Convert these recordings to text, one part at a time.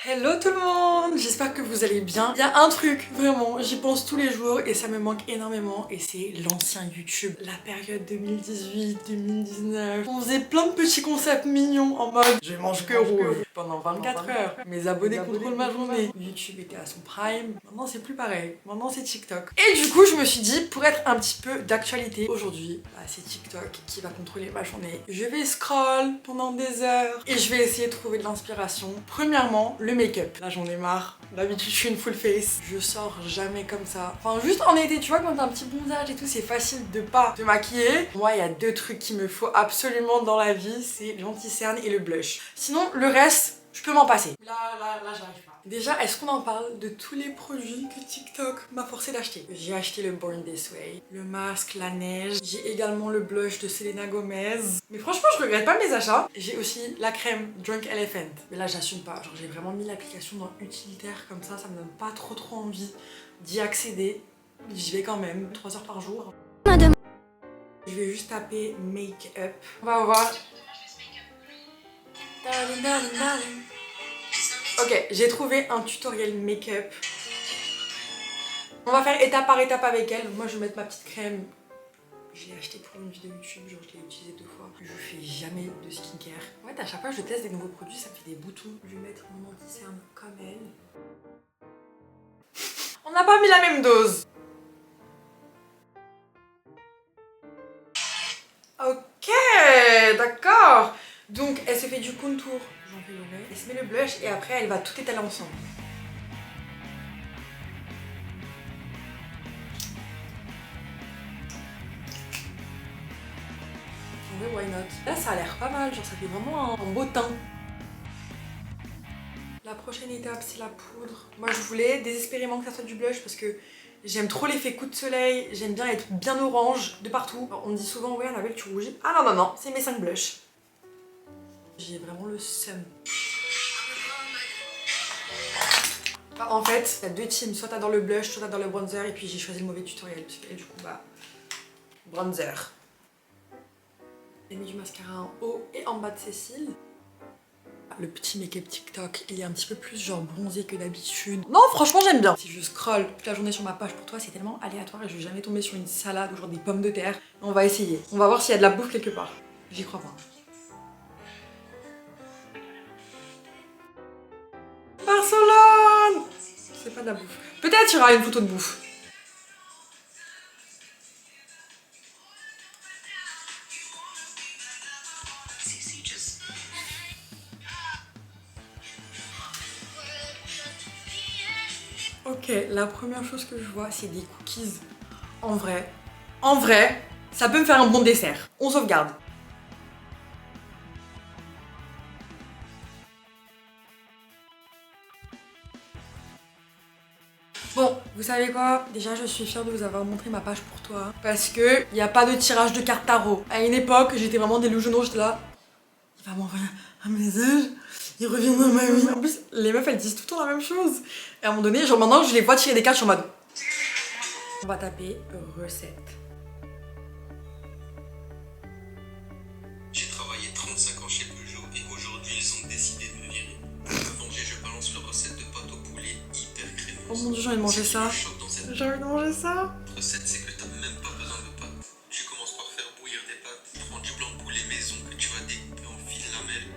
Hello tout le monde, j'espère que vous allez bien. Il y a un truc, vraiment, j'y pense tous les jours et ça me manque énormément et c'est l'ancien YouTube. La période 2018-2019. On faisait plein de petits concepts mignons en mode je mange que rouge pendant 24 heures. Mes abonnés contrôlent ma journée. YouTube était à son prime. Maintenant c'est plus pareil. Maintenant c'est TikTok. Et du coup je me suis dit, pour être un petit peu d'actualité aujourd'hui, c'est TikTok qui va contrôler ma journée. Je vais scroll pendant des heures et je vais essayer de trouver de l'inspiration. Premièrement, le make-up. Là j'en ai marre. D'habitude je suis une full face. Je sors jamais comme ça. Enfin juste en été, tu vois, quand t'as un petit bronzage et tout, c'est facile de pas te maquiller. Moi il y a deux trucs qu'il me faut absolument dans la vie, c'est l'anti-cerne et le blush. Sinon le reste, je peux m'en passer. Là j'arrive pas. Déjà, est-ce qu'on en parle de tous les produits que TikTok m'a forcé d'acheter? J'ai acheté le Born This Way, le masque, la neige. J'ai également le blush de Selena Gomez. Mais franchement, je regrette pas mes achats. J'ai aussi la crème Drunk Elephant. Mais là, j'assume pas. Genre, j'ai vraiment mis l'application dans utilitaire comme ça me donne pas trop envie d'y accéder. J'y vais quand même 3 heures par jour. Je vais juste taper make-up. On va voir. Ok, j'ai trouvé un tutoriel make-up. On va faire étape par étape avec elle. Moi, je vais mettre ma petite crème. Je l'ai acheté pour une vidéo YouTube, genre je l'ai utilisé 2 fois. Je fais jamais de skincare. En fait, à chaque fois que je teste des nouveaux produits, ça me fait des boutons. Je vais mettre mon anti-cerne comme elle. On n'a pas mis la même dose. Ok, d'accord. Donc, elle se fait du contour. J'en fais l'oreille. Elle se met le blush et après, elle va tout étaler ensemble. En vrai, why not? Là, ça a l'air pas mal. Genre, ça fait vraiment un beau teint. La prochaine étape, c'est la poudre. Moi, je voulais désespérément que ça soit du blush parce que j'aime trop l'effet coup de soleil. J'aime bien être bien orange de partout. Alors, on me dit souvent, ouais, Annabelle, tu rougis. Ah non, c'est mes 5 blushs. J'ai vraiment le seum. En fait, t'as 2 teams. Soit t'adores le blush, soit t'adores le bronzer. Et puis j'ai choisi le mauvais tutoriel. Parce que du coup, bronzer. J'ai mis du mascara en haut et en bas de ses cils. Le petit make-up TikTok, il est un petit peu plus genre bronzé que d'habitude. Non, franchement, j'aime bien. Si je scroll toute la journée sur ma page pour toi, c'est tellement aléatoire et je vais jamais tomber sur une salade ou genre des pommes de terre. On va essayer. On va voir s'il y a de la bouffe quelque part. J'y crois pas. Barcelone! C'est pas de la bouffe. Peut-être il y aura une photo de bouffe. Ok, la première chose que je vois, c'est des cookies. En vrai, ça peut me faire un bon dessert. On sauvegarde. Bon, vous savez quoi? Déjà, je suis fière de vous avoir montré ma page pour toi. Parce que il n'y a pas de tirage de cartes tarot. À une époque, j'étais vraiment delusional, j'étais là. Il va m'envoyer un message, il revient dans ma vie. En plus, les meufs, elles disent tout le temps la même chose. Et à un moment donné, genre maintenant, je les vois tirer des cartes, je suis en mode. On va taper recette. J'ai travaillé 35 ans chez Peugeot et aujourd'hui ils ont décidé de me virer. Pour me venger, je balance leur recette de pâte au poulet hyper crémeuse. Oh mon dieu, j'ai envie de manger ça. J'ai envie de manger ça. Recette, c'est que t'as même pas besoin de pâte. Tu commences par faire bouillir des pâtes, prends du blanc de poulet maison que tu vas découper en fines lamelles.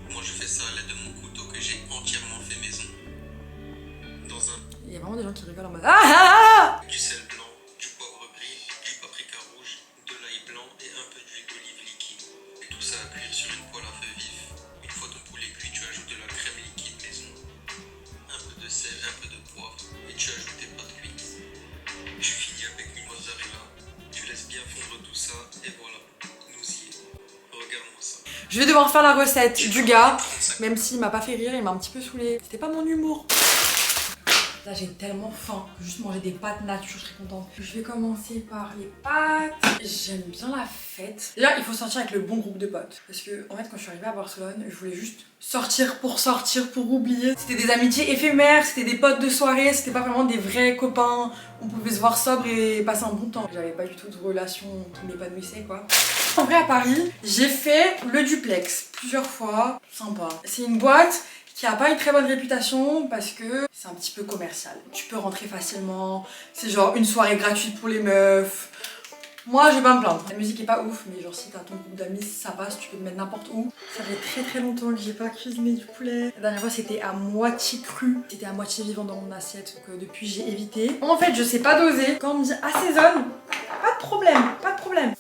Moi je fais ça à l'aide de mon couteau que j'ai entièrement fait maison. Dans un... Il y a vraiment des gens qui rigolent en mode ah. Du sel blanc, du poivre gris, du paprika rouge, de l'ail blanc et un peu d'huile d'olive liquide. Et tout ça à cuire sur une poêle à feu vif. Une fois ton poulet cuit, tu ajoutes de la crème liquide maison, un peu de sel, un peu de poivre et tu ajoutes tes pâtes cuites. Tu finis avec une mozzarella, tu laisses bien fondre tout ça et voilà, nous y est. Regarde-moi ça. Je vais devoir faire la recette du gars, même s'il m'a pas fait rire, il m'a un petit peu saoulé. C'était pas mon humour. Là j'ai tellement faim que juste manger des pâtes nature, je serais contente. Je vais commencer par les pâtes. J'aime bien la fête. Déjà il faut sortir avec le bon groupe de potes. Parce que en fait quand je suis arrivée à Barcelone, je voulais juste sortir, pour oublier. C'était des amitiés éphémères, c'était des potes de soirée, c'était pas vraiment des vrais copains. On pouvait se voir sobre et passer un bon temps. J'avais pas du tout de relation qui m'épanouissait quoi. En vrai à Paris, j'ai fait le duplex plusieurs fois. Sympa. C'est une boîte qui a pas une très bonne réputation parce que c'est un petit peu commercial. Tu peux rentrer facilement, c'est genre une soirée gratuite pour les meufs. Moi, je vais pas me plaindre. La musique est pas ouf, mais genre si t'as ton groupe d'amis, ça passe, tu peux te mettre n'importe où. Ça fait très longtemps que j'ai pas cuisiné du poulet. La dernière fois, c'était à moitié cru, c'était à moitié vivant dans mon assiette, donc depuis j'ai évité. En fait, je sais pas doser. Quand on me dit assaisonne, pas de problème, pas de problème.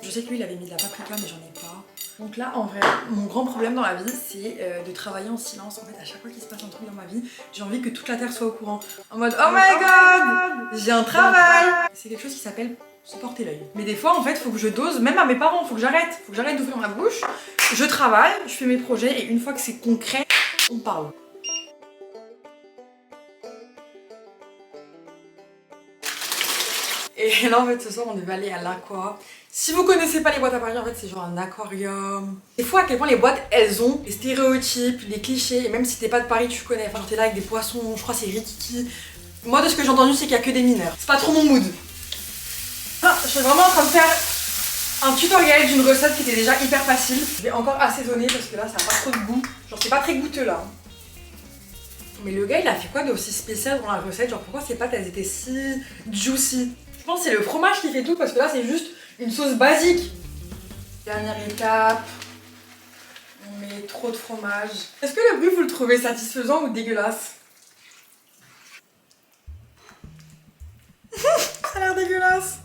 Je sais que lui, il avait mis de la paprika, mais j'en ai pas. Donc là, en vrai, mon grand problème dans la vie, c'est de travailler en silence. En fait, à chaque fois qu'il se passe un truc dans ma vie, j'ai envie que toute la terre soit au courant. En mode, oh my god, j'ai un travail. C'est quelque chose qui s'appelle se porter l'œil. Mais des fois, en fait, faut que je dose, même à mes parents, faut que j'arrête d'ouvrir ma bouche. Je travaille, je fais mes projets, et une fois que c'est concret, on parle. Et là, en fait, ce soir, on devait aller à l'Aqua. Si vous connaissez pas les boîtes à Paris, en fait, c'est genre un aquarium. C'est fou à quel point les boîtes, elles ont les stéréotypes, les clichés, et même si t'es pas de Paris, tu connais. Enfin, t'es là avec des poissons, je crois c'est Rikiki. Moi, de ce que j'ai entendu, c'est qu'il y a que des mineurs. C'est pas trop mon mood. Ah, je suis vraiment en train de faire un tutoriel d'une recette qui était déjà hyper facile. Je vais encore assaisonner parce que là, ça a pas trop de goût. Genre, c'est pas très goûteux là. Mais le gars, il a fait quoi d'aussi spécial dans la recette? Genre, pourquoi ces pâtes, elles étaient si juicy? Je pense que c'est le fromage qui fait tout parce que là, c'est juste une sauce basique. Dernière étape. On met trop de fromage. Est-ce que le bruit, vous le trouvez satisfaisant ou dégueulasse? Ça a l'air dégueulasse.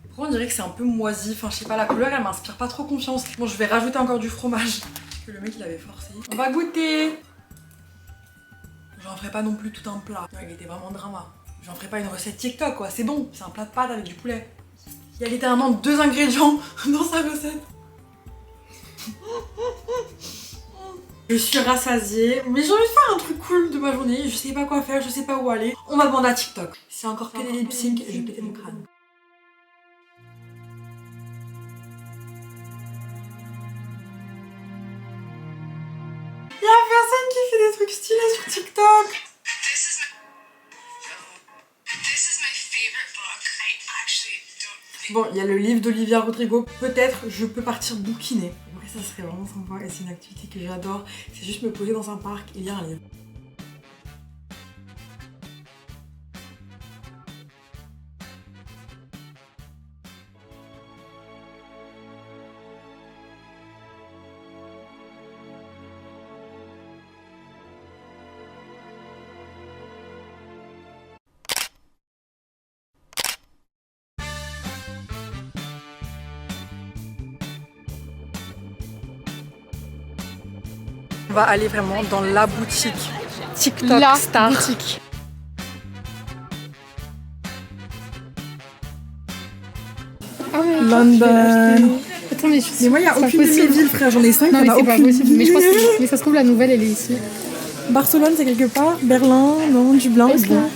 Pourquoi on dirait que c'est un peu moisi? Enfin, je sais pas, la couleur, elle m'inspire pas trop confiance. Bon, je vais rajouter encore du fromage. Parce que le mec, il avait forcé. On va goûter. J'en ferai pas non plus tout un plat. Ouais, il était vraiment drama. J'en ferai pas une recette TikTok, quoi. C'est bon, c'est un plat de pâtes avec du poulet. Il y a littéralement 2 ingrédients dans sa recette. Je suis rassasiée, mais j'ai envie de faire un truc cool de ma journée. Je sais pas quoi faire, je sais pas où aller. On va demander à TikTok. C'est encore que des lip sync et je vais péter mon crâne. Y'a personne qui fait des trucs stylés sur TikTok. Bon, il y a le livre d'Olivia Rodrigo. Peut-être je peux partir bouquiner. En vrai, ça serait vraiment sympa et c'est une activité que j'adore. C'est juste me poser dans un parc et lire un livre. On va aller vraiment dans la boutique TikTok La Star. boutique. Ah ouais, London. Attends, mais, Mais moi, il n'y a aucune de mes villes, frère. J'en ai 5. Non, mais c'est pas aucune. possible. Mais je pense que mais ça se trouve, la nouvelle, elle est ici. Barcelone, c'est quelque part. Berlin, non, Dublin. Bon.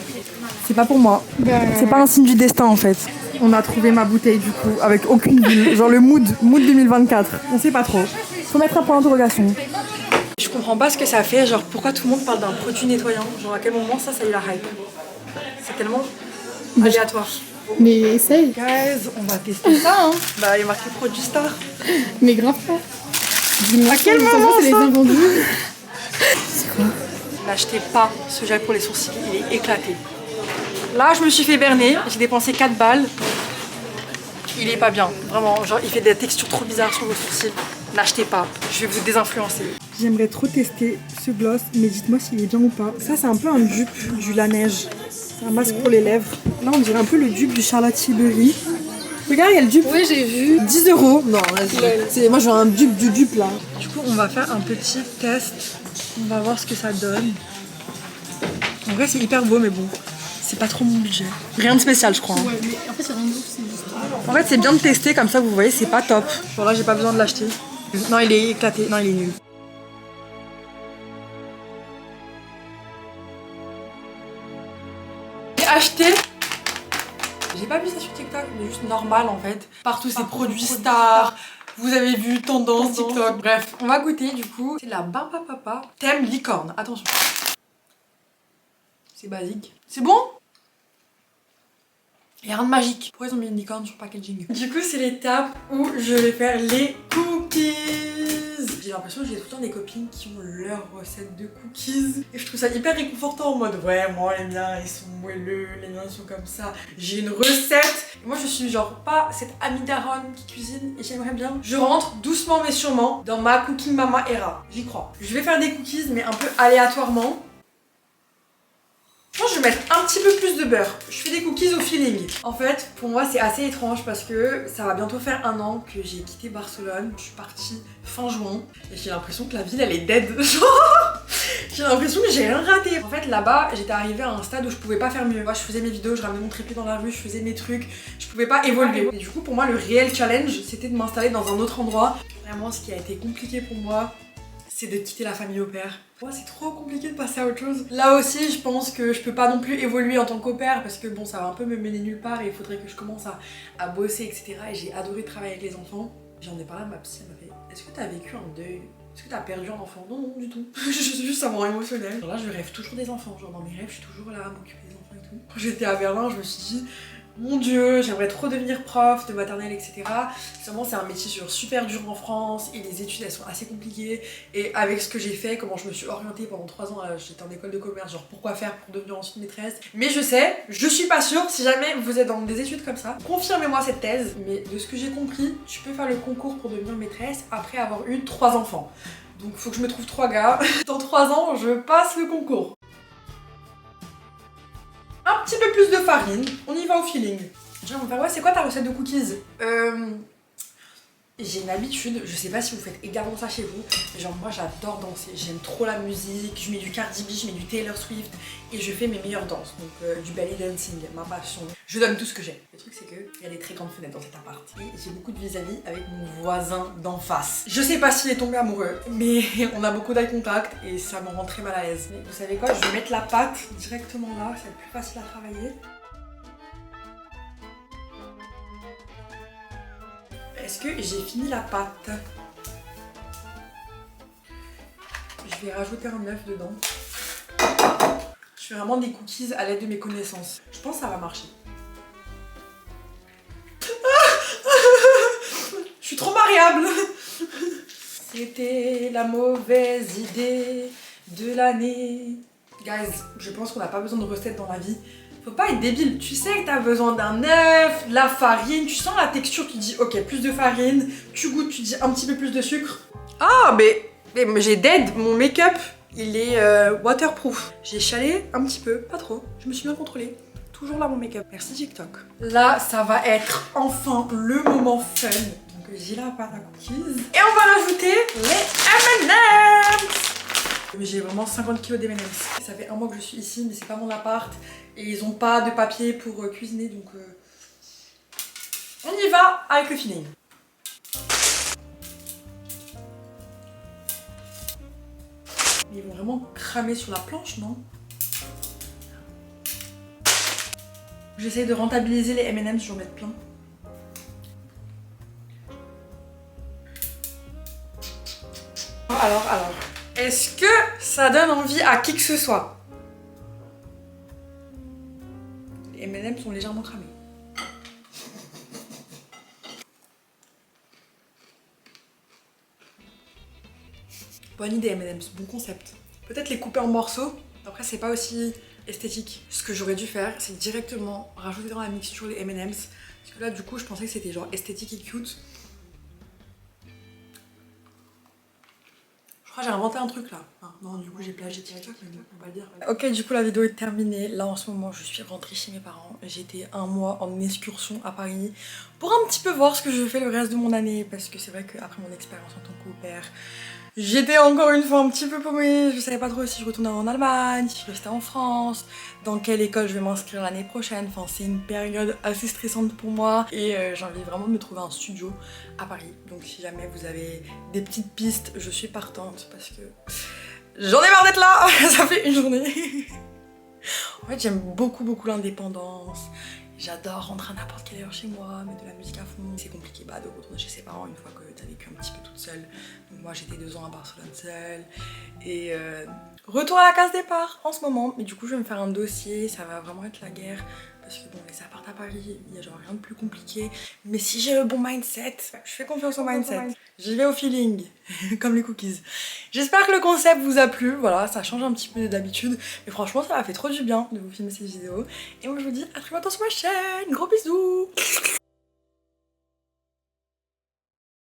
C'est pas pour moi. Bah, C'est pas un signe du destin en fait. On a trouvé ma bouteille du coup, avec aucune ville. Genre le mood 2024. On sait pas trop. Faut mettre un point d'interrogation. Je comprends pas ce que ça fait, genre pourquoi tout le monde parle d'un produit nettoyant. Genre à quel moment ça y est la hype. C'est tellement aléatoire. Mais essaye. Guys, on va tester ça hein. Bah il y a marqué produit star. Mais grave pas. À quel moment c'est les ça invendus. N'achetez pas ce gel pour les sourcils, il est éclaté. Là, je me suis fait berner, j'ai dépensé 4 balles. Il est pas bien, vraiment. Genre, il fait des textures trop bizarres sur vos sourcils. N'achetez pas, je vais vous désinfluencer. J'aimerais trop tester ce gloss, mais dites-moi s'il est bien ou pas. Ça, c'est un peu un dupe du La Neige. C'est un masque pour les lèvres. Là, on dirait un peu le dupe du Charlotte Tilbury. Regarde, il y a le dupe. Oui, j'ai vu. 10 €. Non, vas-y. Moi, je veux un dupe du dupe là. Du coup, on va faire un petit test. On va voir ce que ça donne. En vrai, c'est hyper beau, mais bon, c'est pas trop mon budget. Rien de spécial, je crois. Hein. Ouais, mais en fait, c'est rien d'autre, c'est juste. En fait, c'est bien de tester, comme ça, vous voyez, c'est pas top. Genre là, j'ai pas besoin de l'acheter. Non, il est éclaté. Non, il est nul. J'ai acheté. J'ai pas vu ça sur TikTok, mais juste normal en fait. Partout, c'est produits stars. Vous avez vu tendance TikTok. Bref, on va goûter du coup. C'est la Barba Papa thème licorne. Attention. C'est basique. C'est bon? Il y a rien de magique. Pourquoi ils ont mis une licorne sur le packaging? Du coup, c'est l'étape où je vais faire les cookies. J'ai l'impression que j'ai tout le temps des copines qui ont leur recette de cookies. Et je trouve ça hyper réconfortant en mode ouais, moi les miens ils sont moelleux, les miens ils sont comme ça. J'ai une recette. Et moi je suis genre pas cette amie daronne qui cuisine et j'aimerais bien. Je rentre doucement mais sûrement dans ma cooking mama era. J'y crois. Je vais faire des cookies mais un peu aléatoirement. Je pense que je vais mettre un petit peu plus de beurre. Je fais des cookies au feeling. En fait, pour moi, c'est assez étrange parce que ça va bientôt faire 1 an que j'ai quitté Barcelone. Je suis partie fin juin et j'ai l'impression que la ville, elle est dead. J'ai l'impression que j'ai rien raté. En fait, là-bas, j'étais arrivée à un stade où je pouvais pas faire mieux. Moi, je faisais mes vidéos, je ramenais mon trépied dans la rue, je faisais mes trucs. Je pouvais pas évoluer. Et du coup, pour moi, le réel challenge, c'était de m'installer dans un autre endroit. Vraiment, ce qui a été compliqué pour moi, c'est de quitter la famille au père. Moi, c'est trop compliqué de passer à autre chose. Là aussi, je pense que je peux pas non plus évoluer en tant qu'au père parce que bon, ça va un peu me mener nulle part et il faudrait que je commence à bosser, etc. Et j'ai adoré travailler avec les enfants. J'en ai parlé à ma psy, elle m'a fait « Est-ce que t'as vécu un deuil ? Est-ce que t'as perdu un enfant ?» Non, non, du tout. Juste ça me rend émotionnel. Genre là, je rêve toujours des enfants. Genre dans mes rêves, je suis toujours là à m'occuper des enfants et tout. Quand j'étais à Berlin, je me suis dit mon dieu, j'aimerais trop devenir prof de maternelle, etc. Seulement, c'est un métier super dur en France et les études elles sont assez compliquées. Et avec ce que j'ai fait, comment je me suis orientée pendant 3 ans, j'étais en école de commerce, genre pourquoi faire pour devenir ensuite maîtresse. Mais je sais, je suis pas sûre, si jamais vous êtes dans des études comme ça, confirmez-moi cette thèse. Mais de ce que j'ai compris, tu peux faire le concours pour devenir maîtresse après avoir eu 3 enfants. Donc faut que je me trouve 3 gars. Dans 3 ans, je passe le concours. Un petit peu plus de farine, on y va au feeling. Déjà on va faire ouais, c'est quoi ta recette de cookies? J'ai une habitude, je sais pas si vous faites également ça chez vous, mais genre moi j'adore danser, j'aime trop la musique, je mets du Cardi B, je mets du Taylor Swift et je fais mes meilleures danses, donc du belly dancing, ma passion. Je donne tout ce que j'ai. Le truc c'est que il y a des très grandes fenêtres dans cet appart et j'ai beaucoup de vis-à-vis avec mon voisin d'en face. Je sais pas s'il est tombé amoureux, mais on a beaucoup d'eye contact et ça me rend très mal à l'aise. Mais vous savez quoi, je vais mettre la pâte directement là, c'est le plus facile à travailler. Est-ce que j'ai fini la pâte? Je vais rajouter un œuf dedans. Je fais vraiment des cookies à l'aide de mes connaissances. Je pense que ça va marcher. Je suis trop mariable. C'était la mauvaise idée de l'année. Guys, je pense qu'on n'a pas besoin de recettes dans la vie. Faut pas être débile, tu sais que t'as besoin d'un œuf, de la farine, tu sens la texture, tu dis ok plus de farine, tu goûtes, tu dis un petit peu plus de sucre. Ah mais j'ai dead, mon make-up il est waterproof. J'ai chialé un petit peu, pas trop, je me suis bien contrôlée. Toujours là mon make-up, merci TikTok. Là ça va être enfin le moment fun. Donc j'ai la pâte à cookies et on va rajouter les M&M's. J'ai vraiment 50 kg d'M&M's. Ça fait 1 mois que je suis ici, mais c'est pas mon appart. Et ils ont pas de papier pour cuisiner, donc on y va avec le feeling. Ils vont vraiment cramer sur la planche, non? J'essaie de rentabiliser les M&M's, je vais en mettre plein. Alors. Est-ce que ça donne envie à qui que ce soit? Les M&M's sont légèrement cramés. Bonne idée M&M's, bon concept. Peut-être les couper en morceaux, après c'est pas aussi esthétique. Ce que j'aurais dû faire, c'est directement rajouter dans la mixture les M&M's. Parce que là du coup je pensais que c'était genre esthétique et cute. Je crois que j'ai inventé un truc là. Ah, non, du coup j'ai plagié TikTok, mais bon, on va le dire. Ok, du coup la vidéo est terminée. Là en ce moment je suis rentrée chez mes parents. J'étais 1 mois en excursion à Paris pour un petit peu voir ce que je fais le reste de mon année. Parce que c'est vrai qu'après mon expérience en tant qu'au père, j'étais encore une fois un petit peu paumée. Je savais pas trop si je retournais en Allemagne, si je restais en France, dans quelle école je vais m'inscrire l'année prochaine. Enfin c'est une période assez stressante pour moi. Et j'ai envie vraiment de me trouver un studio à Paris. Donc si jamais vous avez des petites pistes, je suis partante parce que j'en ai marre d'être là. Ça fait une journée. En fait j'aime beaucoup l'indépendance. J'adore rentrer à n'importe quelle heure chez moi, mettre de la musique à fond. C'est compliqué de retourner chez ses parents une fois que t'as vécu un petit peu toute seule. Donc moi j'étais 2 ans à Barcelone seule. Et retour à la case départ en ce moment. Mais du coup je vais me faire un dossier, ça va vraiment être la guerre. parce que bon, les apparts à Paris, il y a genre rien de plus compliqué. Mais si j'ai le bon mindset, je fais confiance au mindset. J'y vais au feeling, comme les cookies. J'espère que le concept vous a plu, voilà, ça change un petit peu d'habitude. Mais franchement, ça m'a fait trop du bien de vous filmer cette vidéo. Et moi, je vous dis à très bientôt sur ma chaîne. Gros bisous.